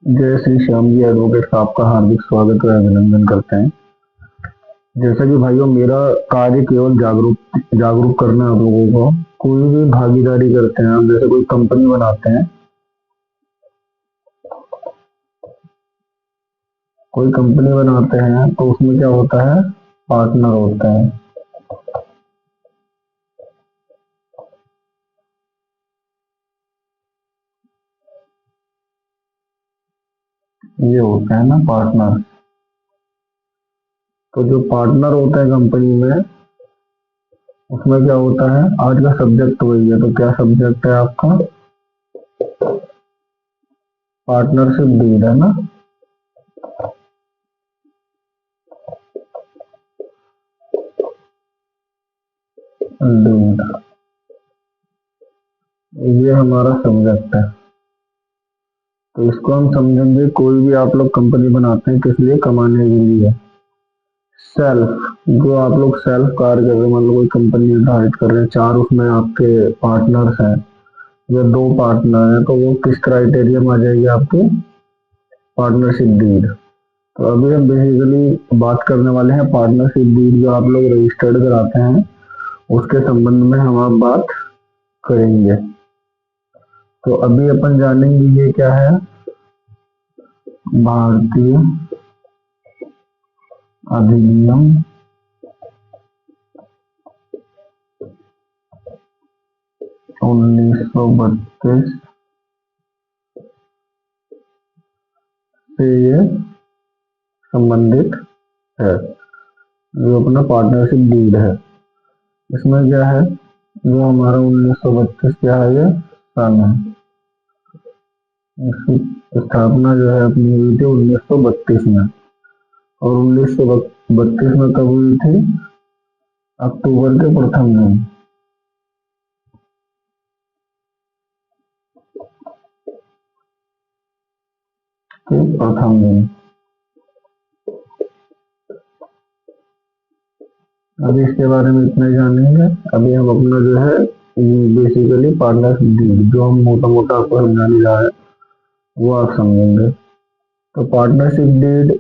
जय श्री श्याम जी एडवोकेट का आपका हार्दिक स्वागत और अभिनंदन करते हैं। जैसा कि भाइयों मेरा कार्य केवल जागरूक जागरूक करना है आप लोगों को। कोई भी भागीदारी करते हैं आप, जैसे कोई कंपनी बनाते हैं, कोई कंपनी बनाते हैं तो उसमें क्या होता है, पार्टनर होते हैं। ये होते हैं ना पार्टनर। तो जो पार्टनर होते हैं कंपनी में, उसमें क्या होता है, आज का सब्जेक्ट वही है। तो क्या सब्जेक्ट है आपका? पार्टनरशिप डीड है ना। डीड, ये हमारा सब्जेक्ट है। तो इसको हम समझेंगे, कोई भी आप लोग कंपनी बनाते हैं किस लिए? कमाने के लिए। सेल्फ, जो आप लोग सेल्फ कार्य कर रहे हैं, मान लो कोई कंपनी निर्धारित कर रहे हैं, चार उसमें आपके पार्टनर्स हैं या दो पार्टनर हैं, तो वो किस क्राइटेरिया में आ जाएगी आपकी? Partnership deed. तो अभी हम बेसिकली बात करने वाले हैं पार्टनरशिप डीड जो आप लोग रजिस्टर्ड कराते हैं, उसके संबंध में हम आप बात करेंगे। तो अभी अपन जानेंगे ये क्या है, भारतीय अधिनियम 1932 से ये संबंधित है। जो अपना पार्टनरशिप डीड है, इसमें क्या है, जो हमारा 1932 क्या है, ये सन है। इसकी स्थापना जो है अपनी हुई थी 1932 में। और 1932 में कब हुई थी? अक्टूबर के प्रथम दिन। के प्रथम दिन। अभी इसके बारे में इतना ही जानेंगे। अभी हम अपना जो है बेसिकली पार्टनरशिप डीड जो हम मोटा मोटा आपको समझाने जा रहे हैं वो आप समझेंगे। तो पार्टनरशिप डीड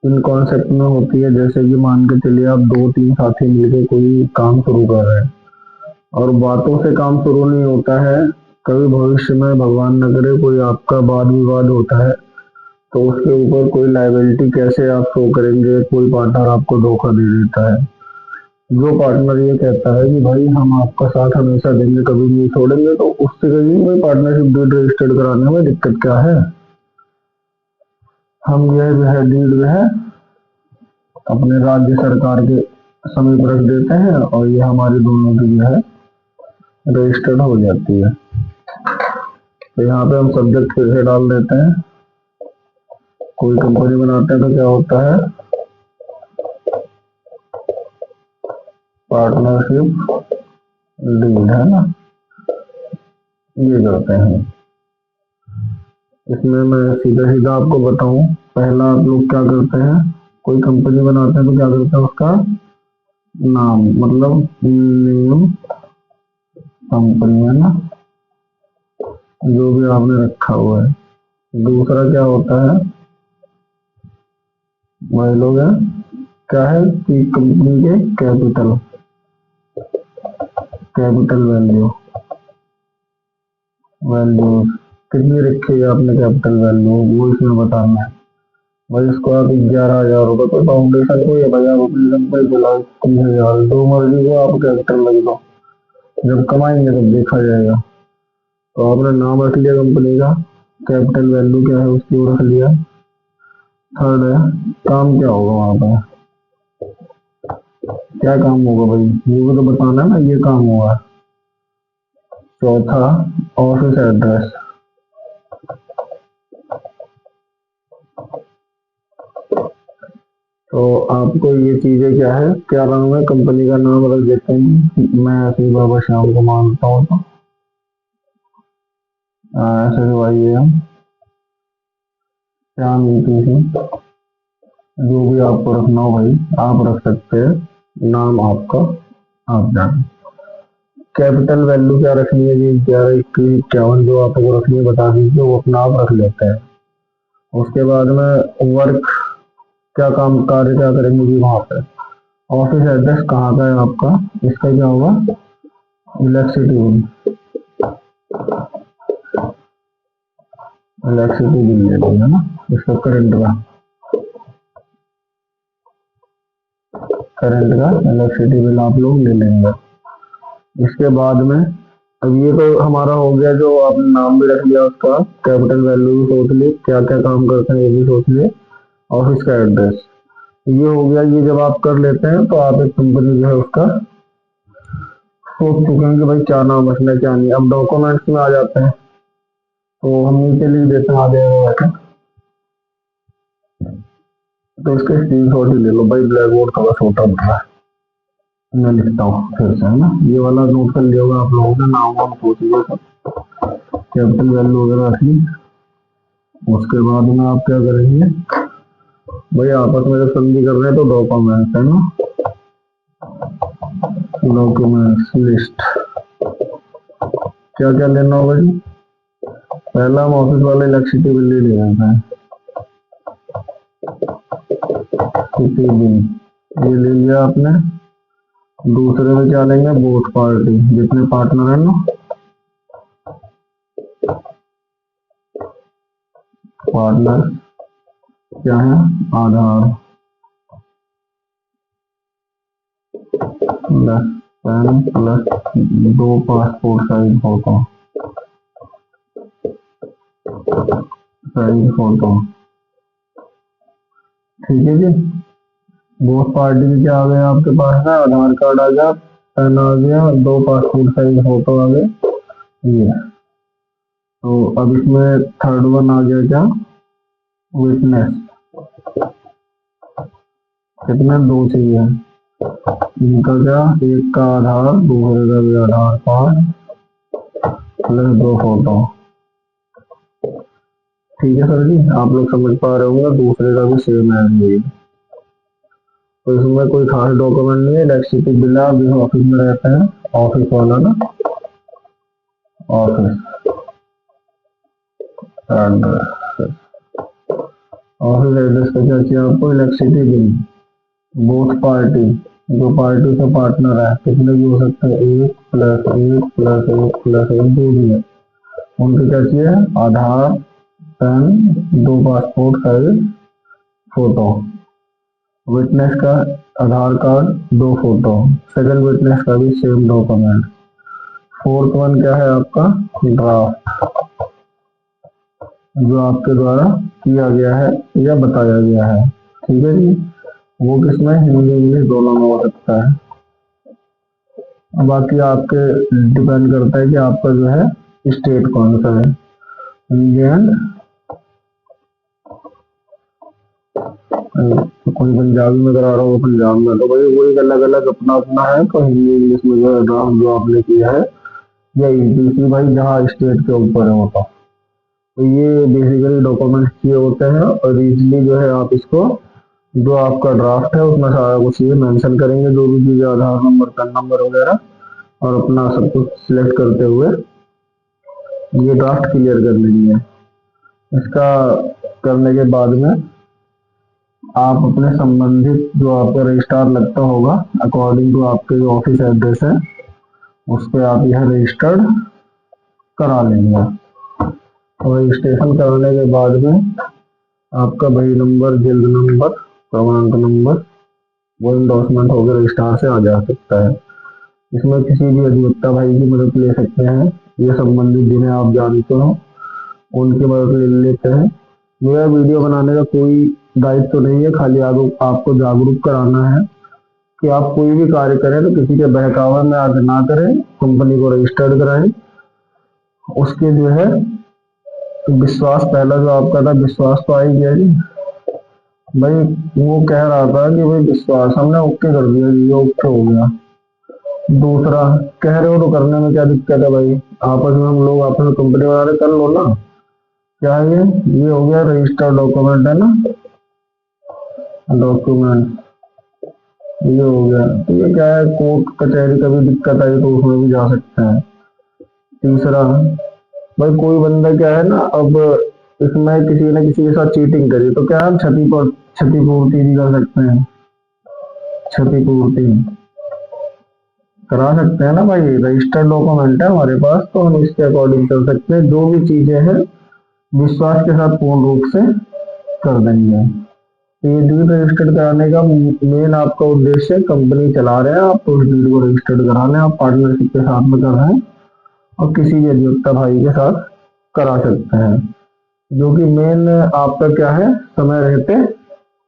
इन कॉन्सेप्ट में होती है, जैसे कि मान के चलिए आप दो तीन साथी मिलकर कोई काम शुरू कर रहे हैं, और बातों से काम शुरू नहीं होता है। कभी भविष्य में भगवान न करे कोई आपका वाद विवाद होता है, तो उसके ऊपर कोई लायबिलिटी कैसे आप शो करेंगे? कोई पार्टनर आपको धोखा दे देता है, जो पार्टनर ये कहता है कि भाई हम आपका साथ हमेशा देंगे, कभी नहीं छोड़ेंगे, तो उससे कहिए भाई पार्टनरशिप डीड रजिस्टर्ड कराने में दिक्कत क्या है? हम यह जो है डीड जो है अपने राज्य सरकार के समीप रख देते हैं, और ये हमारी दोनों की जो है रजिस्टर्ड हो जाती है। तो यहाँ पे हम सब्जेक्ट फिर से डाल देते हैं। कोई कंपनी बनाते हैं तो क्या होता है, पार्टनरशिप डीड है ना, ये करते हैं। इसमें मैं सीधा सीधा आपको बताऊं, पहला आप लोग क्या करते हैं, कोई कंपनी बनाते हैं तो क्या करते हैं, उसका नाम, मतलब नेम कंपनी है ना, जो भी आपने रखा हुआ है। दूसरा क्या होता है, वही लोग है, क्या है कि कंपनी के कैपिटल, कैपिटल वैल्यू, वैल्यू कितनी रखी है आपने कैपिटल वैल्यू, वो इसमें बताना है। भाई इसको आप 11,000 रुपये तो फाउंडेशन को, या भाई आप अपनी कंपनी चलाओ 30,000, जो मर्जी को आप कैपिटल लग दो, जब कमाएंगे तब देखा जाएगा। तो आपने नाम रख लिया कंपनी का, कैपिटल वैल्यू क्या है उसकी वो रख लिया। थर्ड है, काम क्या होगा वहां पर, क्या काम होगा भाई, ये भी तो बताना है ना, ये काम होगा। चौथा, ऑफिस एड्रेस। तो आपको ये चीजें क्या है, क्या नाम है, कंपनी का नाम रख देते हैं। मैं ऐसे बाबा श्याम को मानता हूँ, तो ऐसे भाई हम श्याम EPC, जो भी आपको रखना हो भाई आप रख सकते हैं, नाम आपका आप जाने। कैपिटल वैल्यू क्या रखनी है जी, 11, 21, 51 जो आपको रखनी है बता दीजिए, वो अपना आप रख लेते हैं। उसके बाद में वर्क क्या काम कार्य क्या करेंगे जी वहाँ पे। ऑफिस एड्रेस कहाँ का है आपका, इसका क्या होगा, इलेक्ट्रिसिटी बिल, इलेक्ट्रिसिटी बिल ले लेंगे ना, इसका करंट का इलेक्ट्रिसिटी बिल आप लोग ले लेंगे। इसके बाद में अब ये तो हमारा हो गया, जो आपने नाम भी रख लिया उसका, कैपिटल वैल्यू भी सोच ली, क्या क्या काम करते हैं ये भी सोच लिए, ऑफिस का एड्रेस ये हो गया। ये जब आप कर लेते हैं तो आप एक कंपनी जो है उसका सोच चुके हैं कि भाई क्या नाम रखना है क्या नहीं। अब डॉक्यूमेंट्स में आ जाते हैं, तो हम नीचे लिख देते हैं आ जाएगा, तो इसके स्क्रीनशॉट ही ले लो भाई, ब्लैक बोर्ड थोड़ा छोटा बन रहा है, मैं लिखता हूँ फिर से, है ना। ये वाला नोट कर लिया होगा आप लोगों ने, नाम वाम पूछ लिया सब, कैपिटल वैल्यू वगैरह रख ली। उसके बाद में आप क्या करेंगे भाई, आपस में जब संधि कर रहे हैं तो डॉक्यूमेंट्स है ना, डॉक्यूमेंट्स लिस्ट क्या क्या लेना होगा जी। पहला हम ऑफिस वाला इलेक्ट्रिसिटी बिल ले लेते हैं, सिटी बिल ये ले लिया आपने। दूसरे में क्या लेंगे, बोथ पार्टी, जितने पार्टनर है ना, पार्टनर क्या है, Aadhaar plus PAN plus 2 passport size photo, ठीक है जी। बोथ पार्टी में क्या आ गया आपके पास है, आधार कार्ड आ गया, पैन आ गया, 2 पासपोर्ट साइज फोटो आ गए ये। तो अब इसमें थर्ड वन आ गया क्या, विटनेस, कितने 2 चाहिए, इनका क्या, एक का आधार, दूसरे का भी आधार कार्ड प्लस 2 फोटो, ठीक है सर जी। आप लोग समझ पा रहे होंगे, दूसरे का भी सेम है ये। तो इसमें कोई खास डॉक्यूमेंट नहीं है, इलेक्ट्रिसिटी बिल आप जिस ऑफिस में रहते हैं, ऑफिस वाला ना, ऑफिस एड्रेस, ऑफिस एड्रेस का क्या चाहिए आपको, इलेक्ट्रिसिटी बिल, बोथ पार्टी, जो पार्टी से पार्टनर है, कितने भी हो सकते हैं, 1 प्लस 1 प्लस 1 प्लस 1 जो भी है, उनके क्या चाहिए, Aadhaar, PAN, 2 passport size photo, witness का Aadhaar card, 2 photo, second witness का भी सेम डॉक्यूमेंट। फोर्थ वन क्या है आपका, ड्राफ्ट, जो आपके द्वारा किया गया है या बताया गया है, ठीक है जी। वो किसमें, हिंदी इंग्लिश दोनों में हो सकता है। बाकी आपके डिपेंड करता है कि आपका जो है स्टेट कौन सा है, इंडियन, कोई पंजाबी में करा रहा हो पंजाब में, तो भाई वो एक अलग अलग अपना अपना है। तो हिंदी इंग्लिश में जो है ड्राफ्ट जो आपने किया है, या ईटीसी भाई जहाँ स्टेट के ऊपर है होता, तो ये बेसिकली डॉक्यूमेंट्स ये होते हैं। और इजीली जो है आप इसको, जो आपका ड्राफ्ट है उसमें सारा कुछ ये मेंशन करेंगे, जो भी चीजें, आधार नंबर, पैन नंबर वगैरह, और अपना सब कुछ सिलेक्ट करते हुए ये ड्राफ्ट क्लियर कर लेंगे। इसका करने के बाद में आप अपने संबंधित जो आपका रजिस्ट्रार लगता होगा, अकॉर्डिंग टू आपके जो ऑफिस एड्रेस है, उस पर आप यह रजिस्टर्ड करा लेंगे। और रजिस्ट्रेशन कराने के बाद में आपका बही नंबर, जिल्द नंबर, क्रमांक नंबर, वो इंडोर्समेंट होकर रजिस्ट्रार से आ जा सकता है। इसमें किसी भी अधिवक्ता भाई की मदद ले सकते हैं, ये संबंधित जिन्हें आप जानते हो उनकी मदद ले लेते हैं। मेरा वीडियो बनाने का कोई दायित्व तो नहीं है, खाली आपको जागरूक कराना है कि आप कोई भी कार्य करें तो किसी के बहकावे में आगे ना करें, कंपनी को रजिस्टर्ड कराएं। उसके जो है विश्वास, पहला जो आपका था विश्वास तो आ ही गया जी भाई, वो कह रहा था कि भाई विश्वास हमने ओके कर दिया, ये ओके हो गया। दूसरा कह रहे हो तो करने में क्या दिक्कत है भाई, आपस में हम लोग आपस में कंपनी वाले कर लो ना। क्या है ये हो गया रजिस्टर्ड डॉक्यूमेंट है ना, डॉक्यूमेंट ये हो गया। तो ये क्या है, कोर्ट कचहरी कभी दिक्कत आई तो उसमें भी जा सकते हैं। तीसरा भाई कोई बंदा क्या है ना, अब इसमें किसी ने किसी के साथ चीटिंग करी तो क्या हम क्षतिपूर्ति भी कर सकते हैं, क्षतिपूर्ति करा सकते हैं ना भाई। रजिस्टर्ड डॉक्यूमेंट है हमारे पास, तो हम इसके अकॉर्डिंग कर सकते हैं। जो भी चीजें हैं विश्वास के साथ पूर्ण रूप से कर देंगे। तो ये डीड रजिस्टर्ड कराने का मेन आपका उद्देश्य, कंपनी चला रहे हैं आप तो उस डीड को रजिस्टर्ड करा लें। आप पार्टनरशिप के साथ में कर रहे हैं और किसी भी अधिवक्ता भाई के साथ करा सकते हैं, जो कि मेन आपका क्या है, समय रहते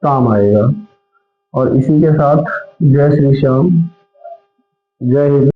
काम आएगा। और इसी के साथ जय श्री श्याम, जय हिंद।